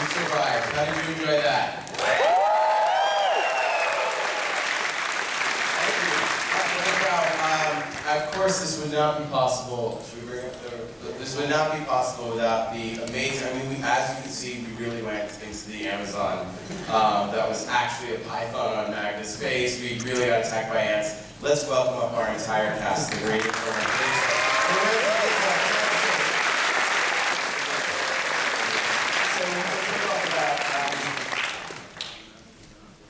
You survived. How did you enjoy that? Of course, this would not be possible. Should we bring up this would not be possible without the amazing. I mean, as you can see, we really went thanks to the Amazon. That was actually a python on Magda's face. We really got attacked by ants. Let's welcome up our entire cast of the Great Inferno. So we'll talk about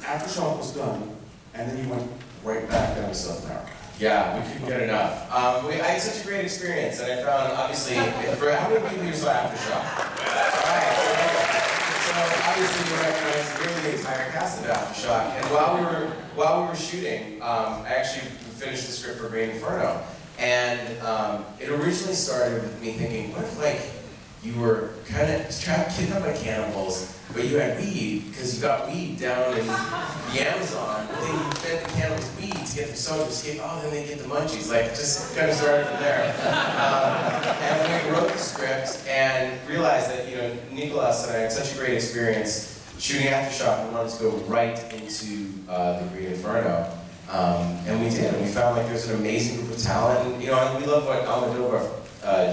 Aftershock was done, and then you went right back down to South America. Yeah, we couldn't get enough. I had such a great experience, and I found, obviously, for how many people here saw Aftershock? Alright, so obviously you recognize really the entire cast of Aftershock, and while we were shooting, I actually finished the script for Great Inferno, and it originally started with me thinking, what if, like, you were kind of kidnapped by cannibals, but you had weed, because you got weed down in the Amazon, but then you fed the cannibals weed to get them so to escape, oh, then they get the munchies. Like, just kind of started from there. And we wrote the script and realized that, you know, Nicholas and I had such a great experience shooting Aftershock, we wanted to go right into the Great Inferno. And we did, and we found like there's an amazing group of talent, and, you know, and we love what Almodovar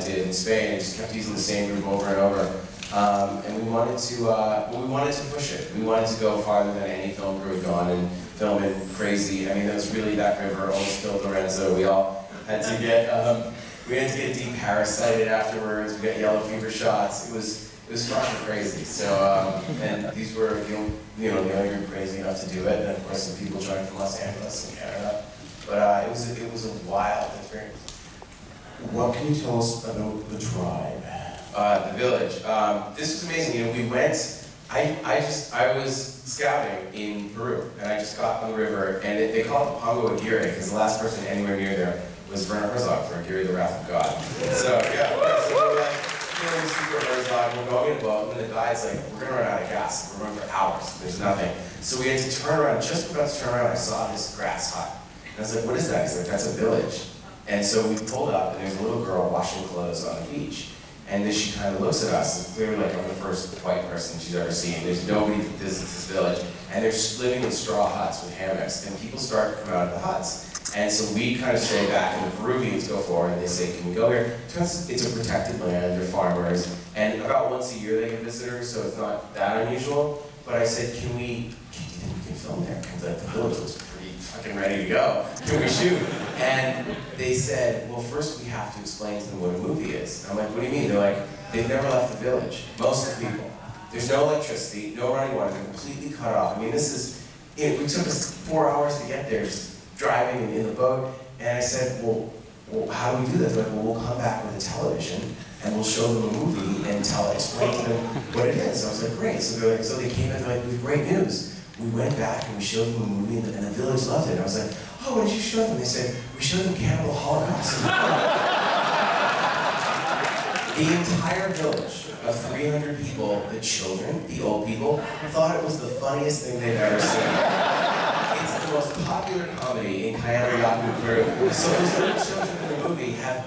did in Spain, and just kept using the same group over and over. And we wanted to push it. We wanted to go farther than any film crew had gone and film it crazy. I mean, it was really that river, almost killed Lorenzo. We all had to get deparasited afterwards. We got yellow fever shots. It was fucking crazy. So, and these were the only group crazy enough to do it. And of course, some people joined from Los Angeles and Canada. But it was a wild experience. What can you tell us about the tribe? The village. This was amazing. You know, we went. I was scouting in Peru, and I just got on the river, and they call it the Pongo Aguirre because the last person anywhere near there was Werner Herzog for Aguirre, the Wrath of God. So yeah, so we're like, you know, super Herzog. We're going in a boat, and the guy's like, we're gonna run out of gas. We're running for hours. There's nothing. So we had to turn around. Just about to turn around, I saw this grass hut, and I was like, what is that? He's like, that's a village. And so we pulled up, and there's a little girl washing clothes on the beach. And then she kind of looks at us, and clearly like I'm the first white person she's ever seen. There's nobody that visits this village. And they're living in straw huts with hammocks, and people start to come out of the huts. And so we kind of stay back, and the Peruvians go forward, and they say, can we go here? Turns out it's a protected land, they're farmers, and about once a year they get visitors, so it's not that unusual. But I said, do you think we can film there? Because like, the village was pretty fucking ready to go. Can we shoot? And they said, well, first we have to explain to them what a movie is. And I'm like, what do you mean? They're like, they've never left the village. Most of the people. There's no electricity, no running water, they're completely cut off. I mean, it took us 4 hours to get there, just driving in the boat. And I said, well, how do we do that? They're like, well, we'll come back with a television, and we'll show them a movie and explain to them what it is. So I was like, great. So they came in like, with great news. We went back and we showed them a movie, and the village loved it. And I was like, oh, what did you show them? They said, we showed them Cannibal Holocaust. The entire village of 300 people, the children, the old people, thought it was the funniest thing they'd ever seen. It's the most popular comedy in Cayenne, Peru. So those little children in the movie had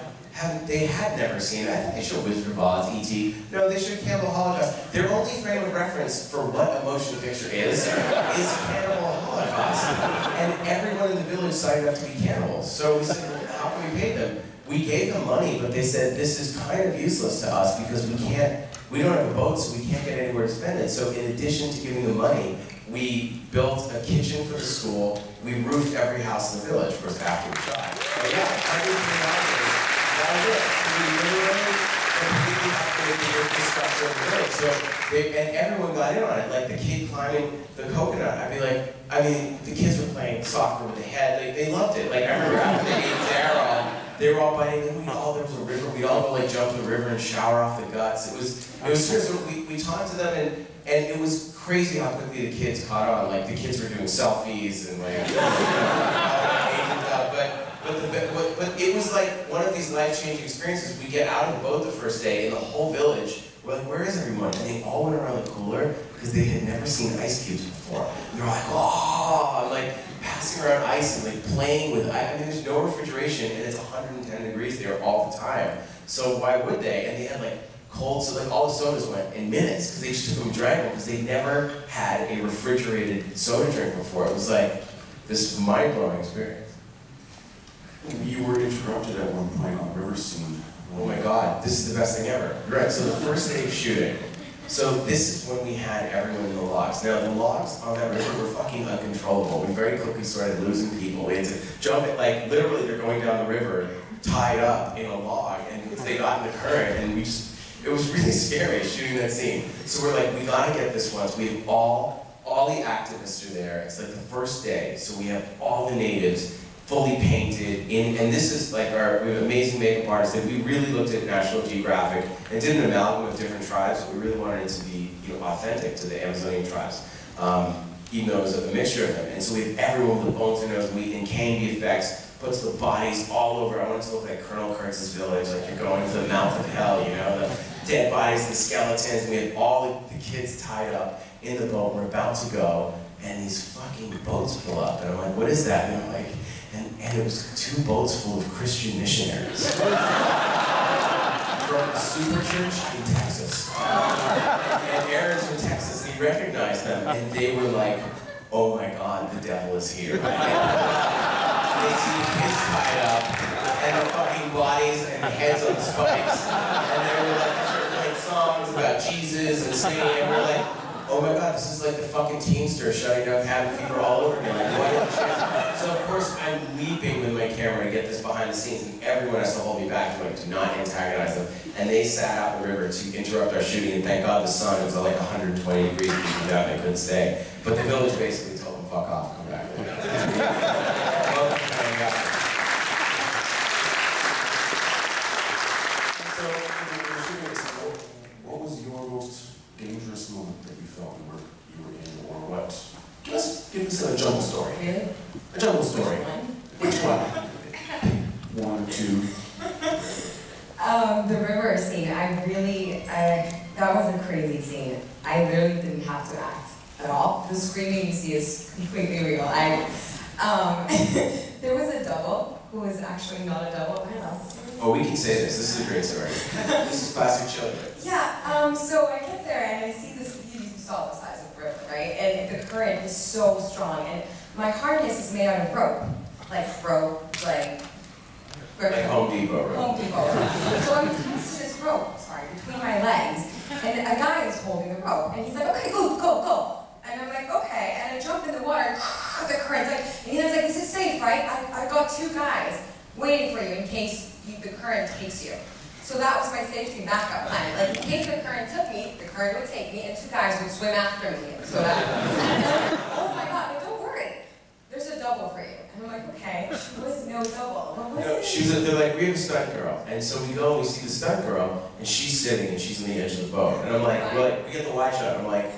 never seen it. I think they showed Wizard of Oz, E.T. No, they showed Cannibal Holocaust. Their only frame of reference for what a motion picture is Cannibal Holocaust. And everyone in the village signed up to be cannibals. So we said, well, how can we pay them? We gave them money, but they said, this is kind of useless to us because we don't have a boat, so we can't get anywhere to spend it. So in addition to giving them money, we built a kitchen for the school. We roofed every house in the village, of course, after we shot. But yeah, that was it. We literally completely upgraded the infrastructure of the village. So and everyone got in on it. Like the kid climbing the coconut. The kids were playing soccer with the head. They loved it. Like I remember after they ate there, they were all biting. And there was a river. We'd all go like jump in the river and shower off the guts. It was serious. We talked to them and it was crazy how quickly the kids caught on. Like the kids were doing selfies and like. But it was like one of these life-changing experiences. We get out of the boat the first day, and the whole village, we're like, where is everyone? And they all went around the cooler because they had never seen ice cubes before. And they're like, oh, and like passing around ice and like playing with ice. I mean, there's no refrigeration, and it's 110 degrees there all the time. So why would they? And they had like cold, so like all the sodas went in minutes because they just took them and drank them because they never had a refrigerated soda drink before. It was like this mind-blowing experience. You were interrupted at one point on the river scene. Oh my God, this is the best thing ever. Right, so the first day of shooting, so this is when we had everyone in the logs. Now the logs on that river were fucking uncontrollable. We very quickly started losing people. We had to jump it, like literally they're going down the river tied up in a log and they got in the current and we just, it was really scary shooting that scene. So we're like, we gotta get this once. We have all the activists are there. It's like the first day, so we have all the natives fully painted in, and this is like we have amazing makeup artists that we really looked at National Geographic and did an amalgam of different tribes, but we really wanted it to be, you know, authentic to the Amazonian tribes, even though it was a mixture of them. And so we have everyone with bones and nose, and we encame the effects, puts the bodies all over. I want it to look like Colonel Kurtz's village, like you're going to the mouth of hell, you know, the dead bodies, the skeletons, and we had all the kids tied up in the boat. We're about to go, and these fucking boats pull up, and I'm like, what is that? And I'm like, and it was 2 boats full of Christian missionaries from a super church in Texas. And Aaron's from Texas, and he recognized them, and they were like, oh my God, the devil is here. And they see the kids tied up, and the fucking bodies and the heads on the spikes, and they were like, they started playing songs about Jesus and singing, and we're like, oh my God, this is like the fucking Teamster shutting down cabin fever all over again. Like, what a chance. So of course I'm leaping with my camera to get this behind the scenes, and everyone has to hold me back to like, do not antagonize them. And they sat out the river to interrupt our shooting, and thank God the sun, it was like 120 degrees beating down, they couldn't stay. But the village basically told them, fuck off, come back. Well, So, what was your most dangerous moment that you felt you were in, or what? Just give us a jungle story. Really? A jungle story. Which one? 1, 2. The river scene, that was a crazy scene. I literally didn't have to act at all. The screaming you see is completely real. There was a double who was actually not a double. I don't know. Oh, we can say this. This is a great story. This is Plastic Children. Yeah, so I get there and I see this, you saw the size of the river, right? And the current is so strong. And my harness is made out of rope. Like Home Depot rope. Home Depot rope. So I'm attached to this rope, between my legs. And a guy is holding the rope. And he's like, okay, go, go, go. And I'm like, okay. And I jump in the water, the current's like, and he was like, this is safe, right? I've got 2 guys waiting for you in case the current takes you. So that was my safety backup plan. Like, in case the current took me, the current would take me, and 2 guys would swim after me. So that, oh my God, but don't worry. There's a double for you. And I'm like, okay, she was no double. What was it? They're like, we have a stunt girl. And so we go and we see the stunt girl, and she's sitting and she's on the edge of the boat. And I'm like, we get the wide shot, and I'm like,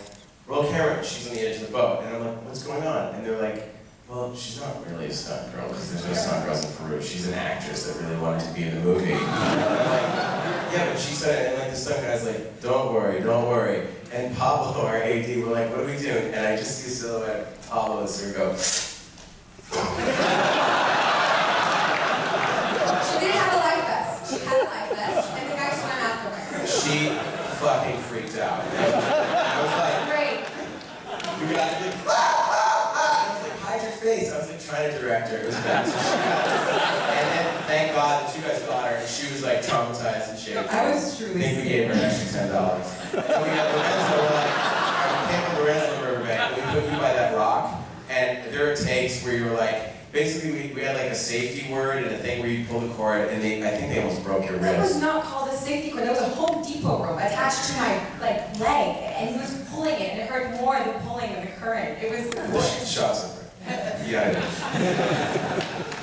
roll camera, she's on the edge of the boat. And I'm like, what's going on? And they're like, well, she's not really a stunt girl, because there's no stunt girls in Peru. She's an actress that really wanted to be in the movie. And I'm like, yeah, but she said it, and like the stunt guy's like, don't worry, don't worry. And Pablo, our AD, we're like, what are we doing? And I just see a silhouette of Pablo and Sir go. She didn't have a life vest. She had a life vest, and the guy swam after her. She fucking freaked out. I was like, great. We got to do, I was like, hide your face. I was like trying to direct her. It was bad. And then, thank God, the 2 guys got her, and she was like traumatized and shit. I was truly I think we gave her an extra $10. And we got Lorenzo, we're like, we came with Lorenzo Riverbank, and we put you by that rock, and there are takes where you were like, basically we had like a safety word and a thing where you pull the cord, and I think they almost broke your That was wrist. not called a safety cord. That was a Home Depot rope attached to my leg, and he was pulling it, and it hurt more than pulling in the current. It was. Shots of her. Yeah. Do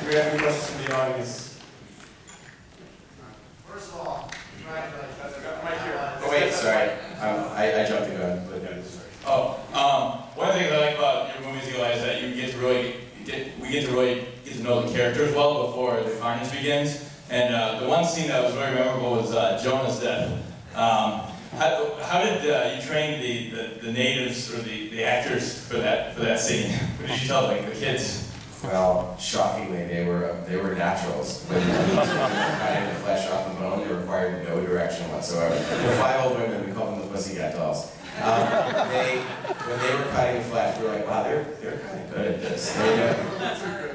we have any questions from the audience? First of all, congratulations. Oh wait, sorry. I jumped the gun. But one of the things I like about your movies, Eli, is that you get to really get to know the characters well before the carnage begins. And the one scene that was very memorable was Jonah's death. How did you train the natives or the actors for that scene? What did you tell like the kids? Well, shockingly, they were naturals. When cutting the flesh off the bone, they required no direction whatsoever. The 5 old women, we call them the Pussycat Dolls. When they were cutting the flesh, we were like, wow, they're kind of good at this.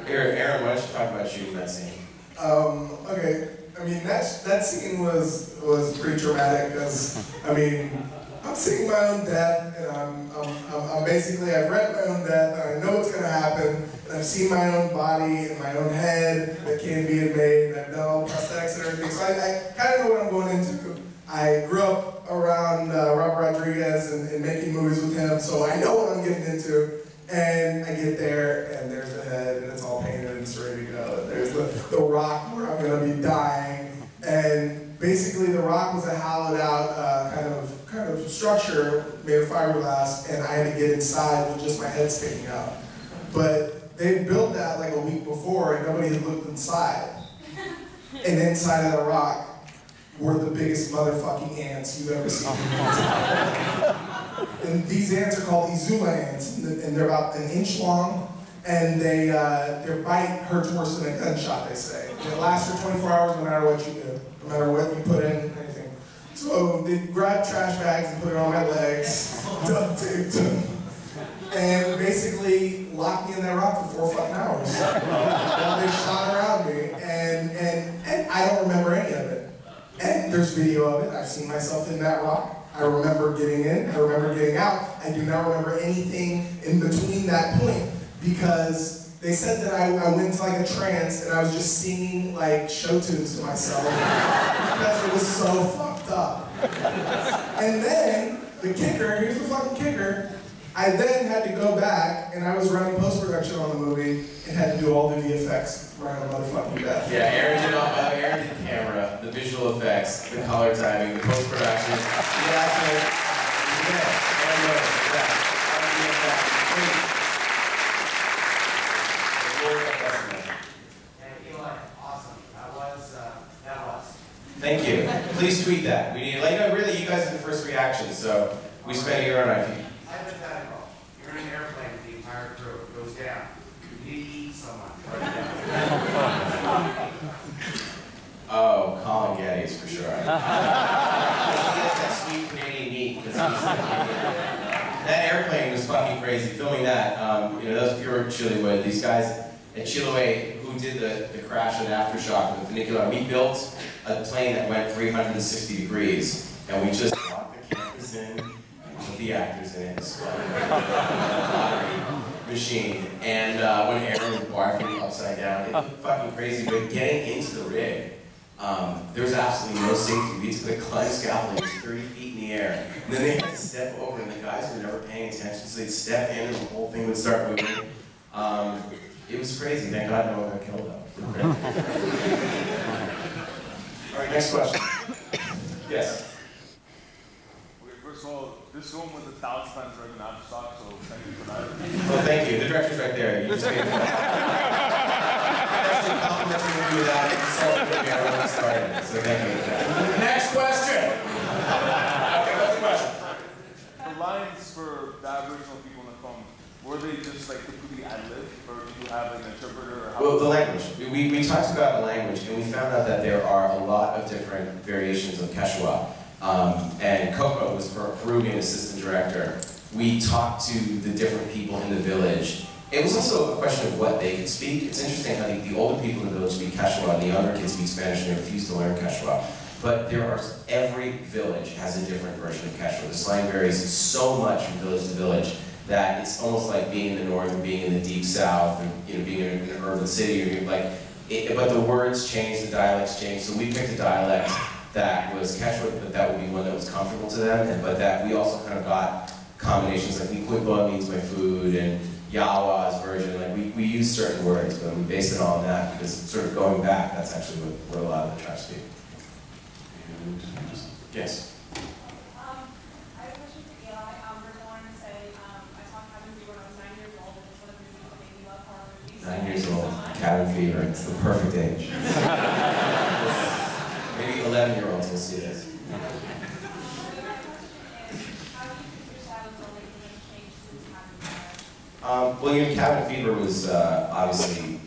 Here, Aaron, why don't you talk about shooting that scene? Okay, I mean, that scene was pretty traumatic because, I mean, I'm seeing my own death, and I'm basically, I've read my own death, and I know what's going to happen, and I've seen my own body and my own head that can be made, and I've done all the prosthetics and everything, so I kind of know what I'm going into. I grew up around Robert Rodriguez and making movies with him, so I know what I'm getting into. And I get there, and there's the head, and it's all painted, and it's ready to go. And there's the rock where I'm going to be dying. And basically, the rock was a hollowed out kind of structure made of fiberglass, and I had to get inside with just my head sticking out. But they built that like a week before, and nobody had looked inside. And inside of the rock were the biggest motherfucking ants you've ever seen. And these ants are called Izula ants, and they're about 1 inch long, and their bite hurts worse than a gunshot, they say. And it lasts for 24 hours no matter what you do, no matter what you put in, anything. So they grabbed trash bags and put it on my legs, duct taped them, and basically locked me in that rock for 4 fucking hours. While they shot around me, and I don't remember any of it. And there's video of it. I've seen myself in that rock. I remember getting in, I remember getting out. I do not remember anything in between that point because they said that I went into like a trance and I was just singing like show tunes to myself because it was so fucked up. And then, the kicker, here's the fucking kicker, I then had to go back and I was running post-production on the movie and had to do all the VFX around a motherfucking death. Yeah, Aaron did camera, the visual effects, the color timing, the post-production. Yeah, Awesome. That was. Thank you. Please tweet that. We need, like, no, really, you guys are the first reaction, so we spent a year on it. Hypothetical. You're in an airplane with the entire crew. It goes down. You need to eat someone. Oh, Colin Geddes for sure. He has that sweet Canadian meat because he's that airplane was fucking crazy. Filming that, you know, that was pure Chilliwood. These guys at Chilliwood who did the crash and aftershock of the funicular, we built a plane that went 360 degrees, and we just locked the cameras in and put the actors in it and spun a machine. And when Aaron was barfing upside down, it was fucking crazy. But getting into the rig, there was absolutely no safety. We took the climb scaffolding, it was 30 feet in the air. And then they had to step over, and the guys were never paying attention, so they'd step in and the whole thing would start moving. It was crazy. Thank God no one got killed though. All right, next question. Yes. Okay, first of all, this film was 1,000 times better than Aftershock, so thank you for that. Well, thank you. The director's right there. You just made it. Actually, complimenting you with that. It's all the movie I really started. So thank you. Next question. Okay, what's the question? The lines for the Aboriginal people in the film, were they just like completely ad-lib, or did you have like an interpreter? Or how Well, the language. We talked about the language, and we found out that there are a lot of different variations of Quechua. And Coco was a Peruvian assistant director. We talked to the different people in the village. It was also a question of what they could speak. It's interesting how the older people in the village speak Quechua, and the younger kids speak Spanish, and they refuse to learn Quechua. But every village has a different version of Quechua. The slang varies so much from village to village that it's almost like being in the north and being in the deep south, and being in an urban city. Or but the words change, the dialects change. So we picked a dialect that was Quechua, but that would be one that was comfortable to them. But that we also kind of got combinations like Miquitba means my food, and Yawa is virgin. Like we use certain words, but we base it on that because sort of going back, that's actually what a lot of the tribes speak. And, yes. Cabin fever, it's the perfect age. Maybe 11-year-olds will see this. Well, you know, Cabin Fever was obviously,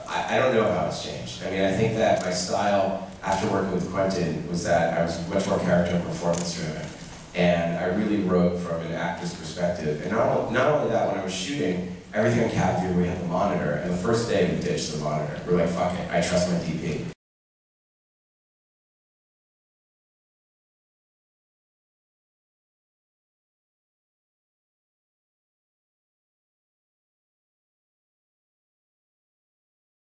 I don't know how it's changed. I mean, I think that my style after working with Quentin was that I was much more character and performance driven. And I really wrote from an actor's perspective. And not only that, when I was shooting, everything on Cabin Fever, we had the monitor. And the first day we ditched the monitor. We were like, fuck it, I trust my DP.